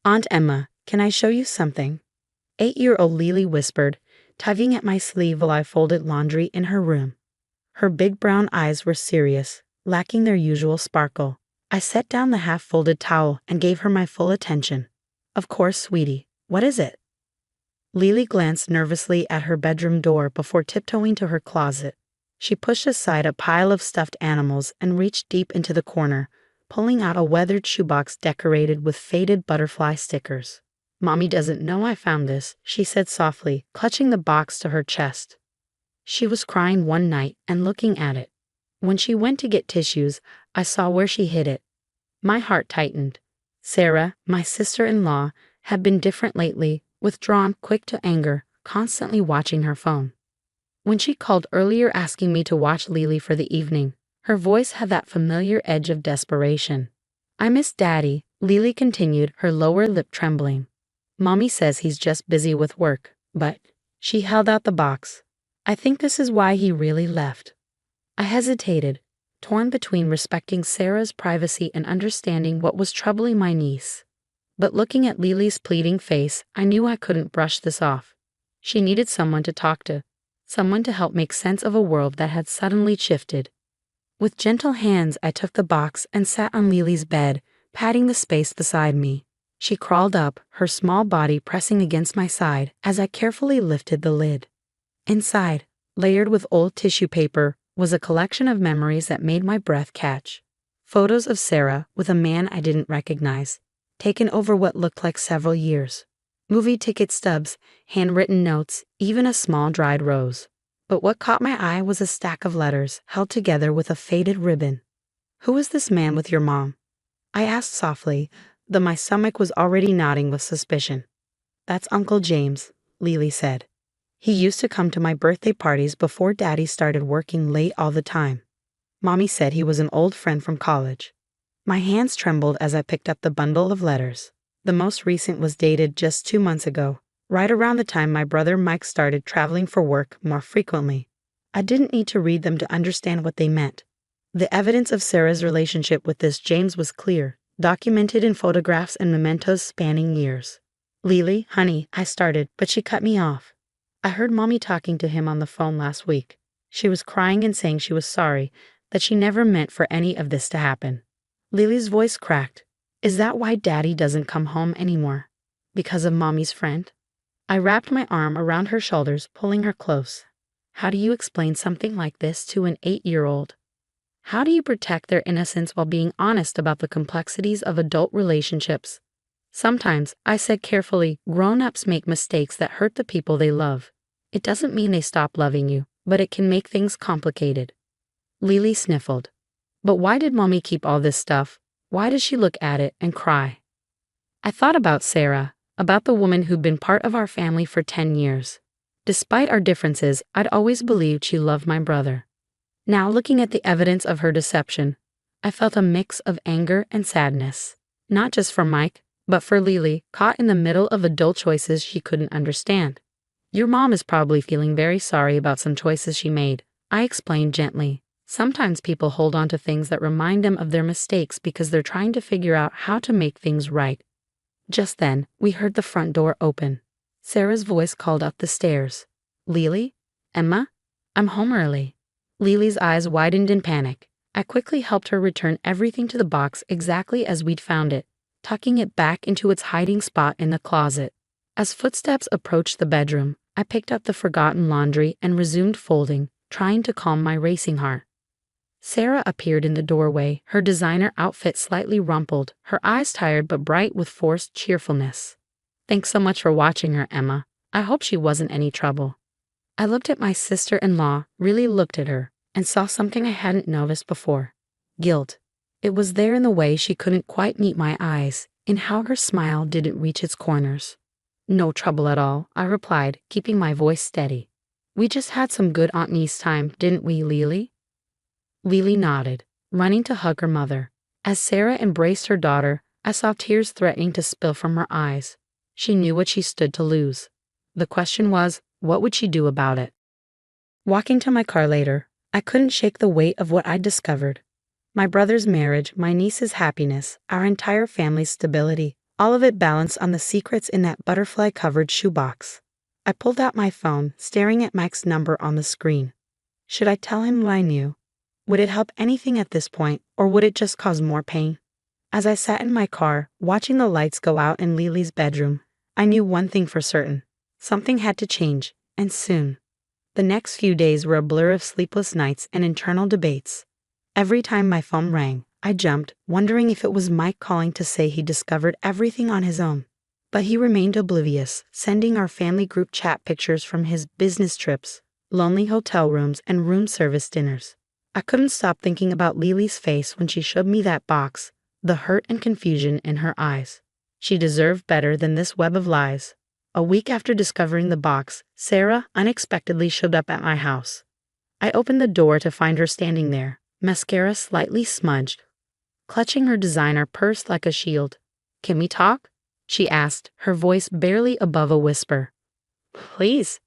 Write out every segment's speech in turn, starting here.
Aunt Emma, can I show you something? 8-year-old Lily whispered, tugging at my sleeve while I folded laundry in her room. Her big brown eyes were serious, lacking their usual sparkle. I set down the half-folded towel and gave her my full attention. Of course, sweetie. What is it? Lily glanced nervously at her bedroom door before tiptoeing to her closet. She pushed aside a pile of stuffed animals and reached deep into the corner, pulling out a weathered shoebox decorated with faded butterfly stickers. Mommy doesn't know I found this, she said softly, clutching the box to her chest. She was crying one night and looking at it. When she went to get tissues, I saw where she hid it. My heart tightened. Sarah, my sister-in-law, had been different lately, withdrawn, quick to anger, constantly watching her phone. When she called earlier asking me to watch Lily for the evening, her voice had that familiar edge of desperation. I miss Daddy, Lily continued, her lower lip trembling. Mommy says he's just busy with work, but she held out the box. I think this is why he really left. I hesitated, torn between respecting Sarah's privacy and understanding what was troubling my niece. But looking at Lily's pleading face, I knew I couldn't brush this off. She needed someone to talk to, someone to help make sense of a world that had suddenly shifted. With gentle hands, I took the box and sat on Lily's bed, patting the space beside me. She crawled up, her small body pressing against my side as I carefully lifted the lid. Inside, layered with old tissue paper, was a collection of memories that made my breath catch. Photos of Sarah with a man I didn't recognize, taken over what looked like several years. Movie ticket stubs, handwritten notes, even a small dried rose. But what caught my eye was a stack of letters held together with a faded ribbon. "Who is this man with your mom?" I asked softly, though my stomach was already nodding with suspicion. "That's Uncle James," Lily said. "He used to come to my birthday parties before Daddy started working late all the time. Mommy said he was an old friend from college." My hands trembled as I picked up the bundle of letters. The most recent was dated just 2 months ago, right around the time my brother Mike started traveling for work more frequently. I didn't need to read them to understand what they meant. The evidence of Sarah's relationship with this James was clear, documented in photographs and mementos spanning years. "Lily, honey," I started, but she cut me off. "I heard Mommy talking to him on the phone last week. She was crying and saying she was sorry, that she never meant for any of this to happen." Lily's voice cracked. "Is that why Daddy doesn't come home anymore? Because of Mommy's friend?" I wrapped my arm around her shoulders, pulling her close. How do you explain something like this to an 8-year-old? How do you protect their innocence while being honest about the complexities of adult relationships? "Sometimes," I said carefully, "grown-ups make mistakes that hurt the people they love. It doesn't mean they stop loving you, but it can make things complicated." Lily sniffled. "But why did Mommy keep all this stuff? Why does she look at it and cry?" I thought about Sarah, about the woman who'd been part of our family for 10 years. Despite our differences, I'd always believed she loved my brother. Now, looking at the evidence of her deception, I felt a mix of anger and sadness. Not just for Mike, but for Lily, caught in the middle of adult choices she couldn't understand. "Your mom is probably feeling very sorry about some choices she made," I explained gently. "Sometimes people hold on to things that remind them of their mistakes because they're trying to figure out how to make things right." Just then, we heard the front door open. Sarah's voice called up the stairs. "Lily? Emma? I'm home early." Lily's eyes widened in panic. I quickly helped her return everything to the box exactly as we'd found it, tucking it back into its hiding spot in the closet. As footsteps approached the bedroom, I picked up the forgotten laundry and resumed folding, trying to calm my racing heart. Sarah appeared in the doorway, her designer outfit slightly rumpled, her eyes tired but bright with forced cheerfulness. "Thanks so much for watching her, Emma. I hope she wasn't any trouble." I looked at my sister-in-law, really looked at her, and saw something I hadn't noticed before. Guilt. It was there in the way she couldn't quite meet my eyes, in how her smile didn't reach its corners. "No trouble at all," I replied, keeping my voice steady. "We just had some good Aunt Niece time, didn't we, Lily?" Lily nodded, running to hug her mother. As Sarah embraced her daughter, I saw tears threatening to spill from her eyes. She knew what she stood to lose. The question was, what would she do about it? Walking to my car later, I couldn't shake the weight of what I'd discovered. My brother's marriage, my niece's happiness, our entire family's stability, all of it balanced on the secrets in that butterfly-covered shoebox. I pulled out my phone, staring at Mike's number on the screen. Should I tell him what I knew? Would it help anything at this point, or would it just cause more pain? As I sat in my car, watching the lights go out in Lily's bedroom, I knew one thing for certain. Something had to change, and soon. The next few days were a blur of sleepless nights and internal debates. Every time my phone rang, I jumped, wondering if it was Mike calling to say he discovered everything on his own. But he remained oblivious, sending our family group chat pictures from his business trips, lonely hotel rooms, and room service dinners. I couldn't stop thinking about Lily's face when she showed me that box, the hurt and confusion in her eyes. She deserved better than this web of lies. A week after discovering the box, Sarah unexpectedly showed up at my house. I opened the door to find her standing there, mascara slightly smudged, clutching her designer purse like a shield. "Can we talk?" she asked, her voice barely above a whisper. "Please."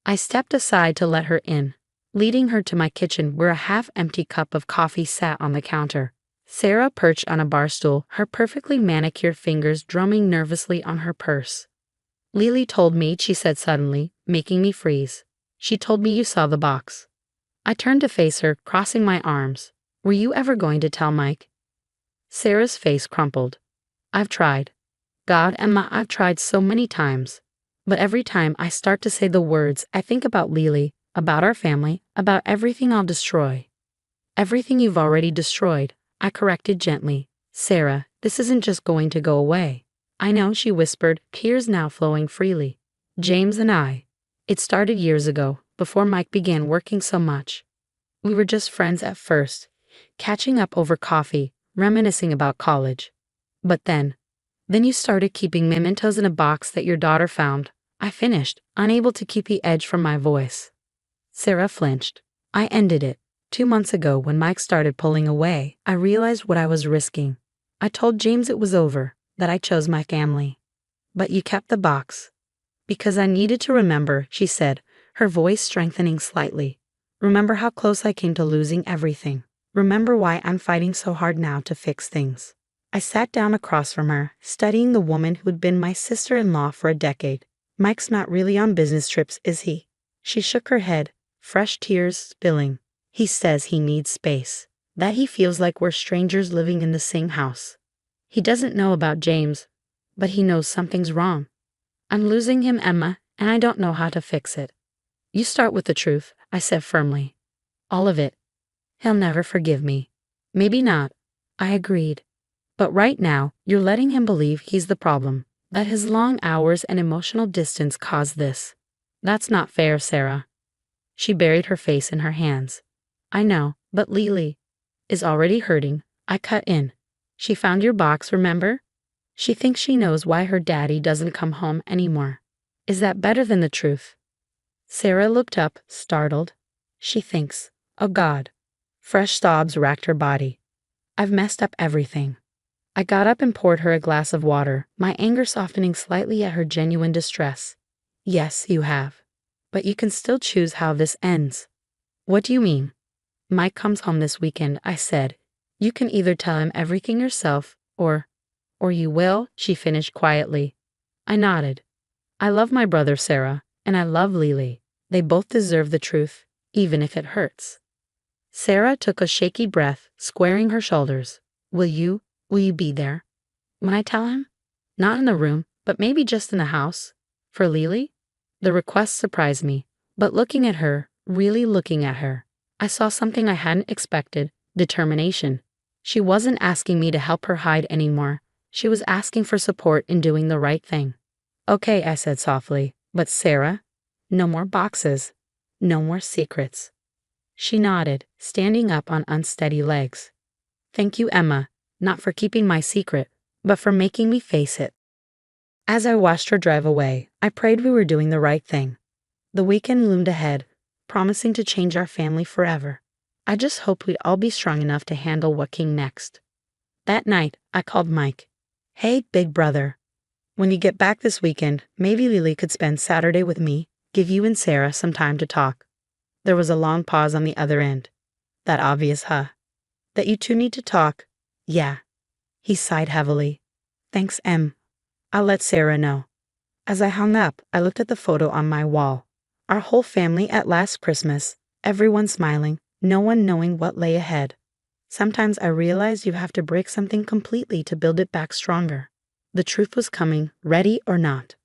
I stepped aside to let her in, leading her to my kitchen where a half-empty cup of coffee sat on the counter. Sarah perched on a bar stool, her perfectly manicured fingers drumming nervously on her purse. "Lily told me," she said suddenly, making me freeze. "She told me you saw the box." I turned to face her, crossing my arms. "Were you ever going to tell Mike?" Sarah's face crumpled. "I've tried. God, Emma, I've tried so many times. But every time I start to say the words, I think about Lily, about our family, about everything I'll destroy." "Everything you've already destroyed," I corrected gently. "Sarah, this isn't just going to go away." "I know," she whispered, tears now flowing freely. "James and I. It started years ago, before Mike began working so much. We were just friends at first, catching up over coffee, reminiscing about college. But then you started keeping mementos in a box that your daughter found." I finished, unable to keep the edge from my voice. Sarah flinched. "I ended it. 2 months ago when Mike started pulling away, I realized what I was risking. I told James it was over, that I chose my family. But you kept the box." "Because I needed to remember," she said, her voice strengthening slightly. "Remember how close I came to losing everything. Remember why I'm fighting so hard now to fix things." I sat down across from her, studying the woman who had been my sister-in-law for a decade. "Mike's not really on business trips, is he?" She shook her head, fresh tears spilling. "He says he needs space, that he feels like we're strangers living in the same house. He doesn't know about James, but he knows something's wrong. I'm losing him, Emma, and I don't know how to fix it." "You start with the truth," I said firmly. "All of it." "He'll never forgive me." "Maybe not," I agreed. "But right now, you're letting him believe he's the problem, that his long hours and emotional distance caused this. That's not fair, Sarah." She buried her face in her hands. "I know, but Lily is already hurting." I cut in. "She found your box, remember? She thinks she knows why her daddy doesn't come home anymore. Is that better than the truth?" Sarah looked up, startled. "She thinks, oh God." Fresh sobs racked her body. "I've messed up everything." I got up and poured her a glass of water, my anger softening slightly at her genuine distress. "Yes, you have. But you can still choose how this ends." "What do you mean?" "Mike comes home this weekend," I said. "You can either tell him everything yourself, or you will," she finished quietly. I nodded. "I love my brother, Sarah, and I love Lily. They both deserve the truth, even if it hurts." Sarah took a shaky breath, squaring her shoulders. Will you be there when I tell him? Not in the room, but maybe just in the house. For Lily?" The request surprised me, but looking at her, really looking at her, I saw something I hadn't expected: determination. She wasn't asking me to help her hide anymore. She was asking for support in doing the right thing. "Okay," I said softly, "but Sarah, no more boxes, no more secrets." She nodded, standing up on unsteady legs. "Thank you, Emma, not for keeping my secret, but for making me face it." As I watched her drive away, I prayed we were doing the right thing. The weekend loomed ahead, promising to change our family forever. I just hoped we'd all be strong enough to handle what came next. That night, I called Mike. "Hey, big brother. When you get back this weekend, maybe Lily could spend Saturday with me, give you and Sarah some time to talk." There was a long pause on the other end. That obvious "That you two need to talk?" "Yeah." He sighed heavily. "Thanks, Em. I'll let Sarah know. As I hung up, I looked at the photo on my wall. Our whole family at last Christmas, everyone smiling, no one knowing what lay ahead. Sometimes I realized you have to break something completely to build it back stronger. The truth was coming, ready or not.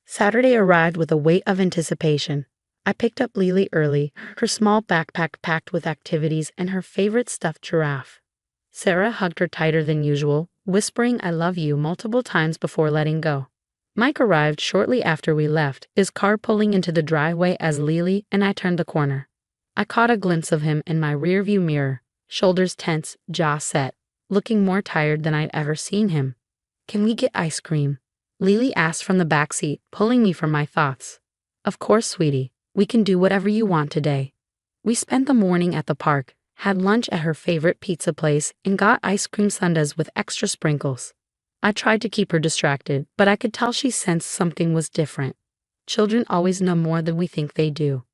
Saturday arrived with a weight of anticipation. I picked up Lily early, her small backpack packed with activities and her favorite stuffed giraffe. Sarah hugged her tighter than usual, whispering "I love you" multiple times before letting go. Mike arrived shortly after we left, his car pulling into the driveway as Lily and I turned the corner. I caught a glimpse of him in my rearview mirror, shoulders tense, jaw set, looking more tired than I'd ever seen him. "Can we get ice cream?" Lily asked from the backseat, pulling me from my thoughts. "Of course, sweetie. We can do whatever you want today." We spent the morning at the park, had lunch at her favorite pizza place, and got ice cream sundaes with extra sprinkles. I tried to keep her distracted, but I could tell she sensed something was different. Children always know more than we think they do.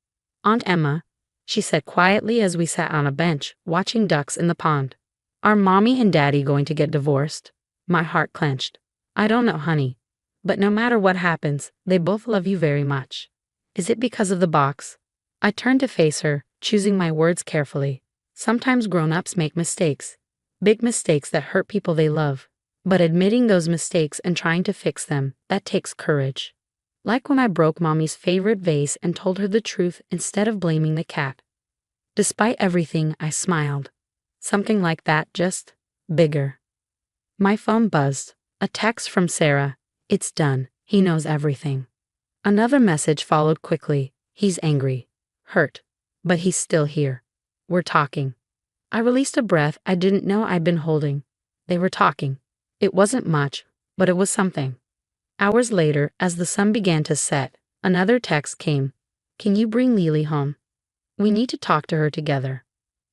"Aunt Emma," she said quietly as we sat on a bench, watching ducks in the pond. "Are Mommy and Daddy going to get divorced?" My heart clenched. "I don't know, honey. But no matter what happens, they both love you very much." "Is it because of the box?" I turned to face her, choosing my words carefully. Sometimes grown-ups make mistakes. Big mistakes that hurt people they love. But admitting those mistakes and trying to fix them, that takes courage. Like when I broke Mommy's favorite vase and told her the truth instead of blaming the cat. Despite everything, I smiled. Something like that, just bigger. My phone buzzed. A text from Sarah. "It's done. He knows everything." Another message followed quickly. "He's angry. Hurt. But he's still here. We're talking." I released a breath I didn't know I'd been holding. They were talking. It wasn't much, but it was something. Hours later, as the sun began to set, another text came. "Can you bring Lily home? We need to talk to her together."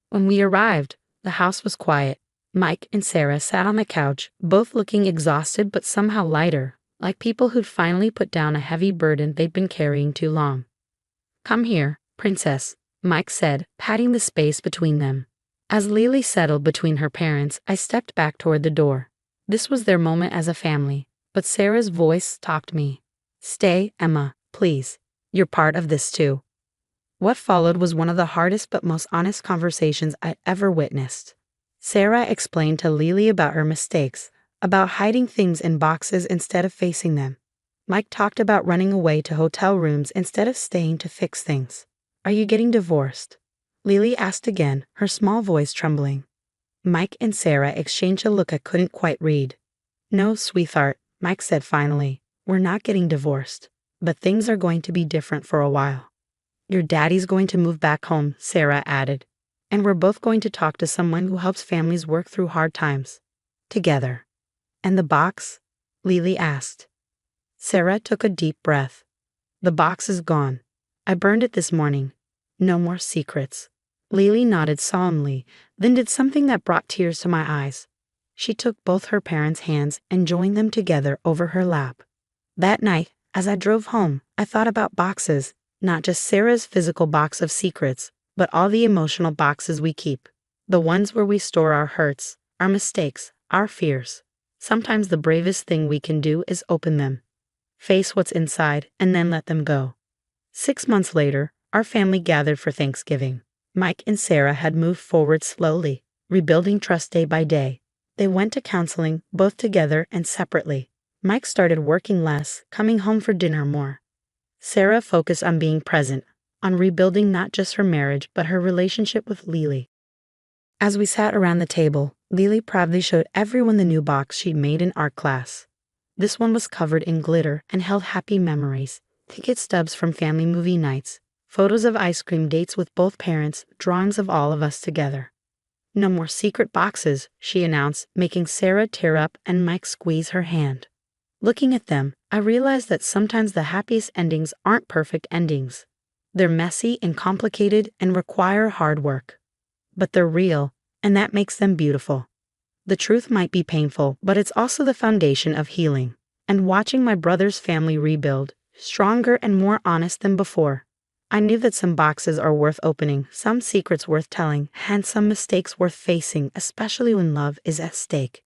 When we arrived, the house was quiet. Mike and Sarah sat on the couch, both looking exhausted but somehow lighter, like people who'd finally put down a heavy burden they'd been carrying too long. "Come here, princess," Mike said, patting the space between them. As Lily settled between her parents, I stepped back toward the door. This was their moment as a family, but Sarah's voice stopped me. "Stay, Emma, please. You're part of this too." What followed was one of the hardest but most honest conversations I'd ever witnessed. Sarah explained to Lily about her mistakes, about hiding things in boxes instead of facing them. Mike talked about running away to hotel rooms instead of staying to fix things. "Are you getting divorced?" Lily asked again, her small voice trembling. Mike and Sarah exchanged a look I couldn't quite read. "No, sweetheart," Mike said finally. "We're not getting divorced, but things are going to be different for a while. Your daddy's going to move back home," Sarah added. "And we're both going to talk to someone who helps families work through hard times. Together." "And the box?" Lily asked. Sarah took a deep breath. "The box is gone. I burned it this morning. No more secrets." Lily nodded solemnly, then did something that brought tears to my eyes. She took both her parents' hands and joined them together over her lap. That night, as I drove home, I thought about boxes, not just Sarah's physical box of secrets, but all the emotional boxes we keep. The ones where we store our hurts, our mistakes, our fears. Sometimes the bravest thing we can do is open them. Face what's inside, and then let them go. 6 months later, our family gathered for Thanksgiving. Mike and Sarah had moved forward slowly, rebuilding trust day by day. They went to counseling, both together and separately. Mike started working less, coming home for dinner more. Sarah focused on being present, on rebuilding not just her marriage, but her relationship with Lily. As we sat around the table, Lily proudly showed everyone the new box she'd made in art class. This one was covered in glitter and held happy memories, ticket stubs from family movie nights, photos of ice cream dates with both parents, drawings of all of us together. "No more secret boxes," she announced, making Sarah tear up and Mike squeeze her hand. Looking at them, I realized that sometimes the happiest endings aren't perfect endings. They're messy and complicated and require hard work. But they're real, and that makes them beautiful. The truth might be painful, but it's also the foundation of healing. And watching my brother's family rebuild, stronger and more honest than before, I knew that some boxes are worth opening, some secrets worth telling, and some mistakes worth facing, especially when love is at stake.